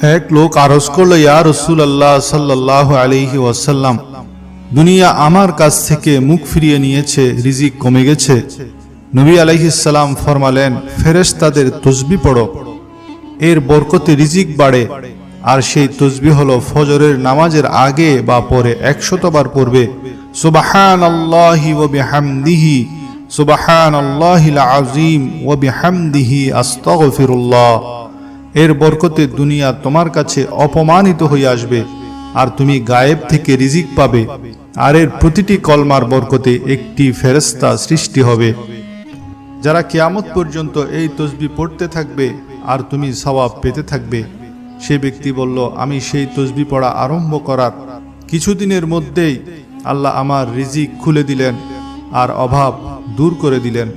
এক লোক আরজ করলো, ইয়া রাসূলুল্লাহ সাল্লাল্লাহু আলাইহি ওয়াসাল্লাম, দুনিয়া আমার কাছ থেকে মুখ ফিরিয়ে নিয়েছে, রিজিক কমে গেছে। নবী আলাইহিস সালাম ফরমালেন, ফেরেশতাদের তাসবিহ পড়ো, এর বরকতে রিজিক বাড়ে। আর সেই তাসবিহ হলো ফজরের নামাজের আগে বা পরে 100 বার পড়বে, সুবহানাল্লাহি ওয়া বিহামদিহি, সুবহানাল্লাহিল আযীম ওয়া বিহামদিহি আস্তাগফিরুল্লাহ। এর বরকতে দুনিয়া তোমার কাছে অপমানিত হয়ে আসবে আর তুমি গায়েব থেকে রিজিক পাবে। আর এর প্রতিটি কলমার বরকতে একটি ফেরেশতা সৃষ্টি হবে, যারা কিয়ামত পর্যন্ত এই তাসবিহ পড়তে থাকবে আর তুমি সওয়াব পেতে থাকবে। সেই ব্যক্তি বলল, আমি সেই তাসবিহ পড়া আরম্ভ করার কিছুদিনের মধ্যেই আল্লাহ আমার রিজিক খুলে দিলেন আর অভাব দূর করে দিলেন।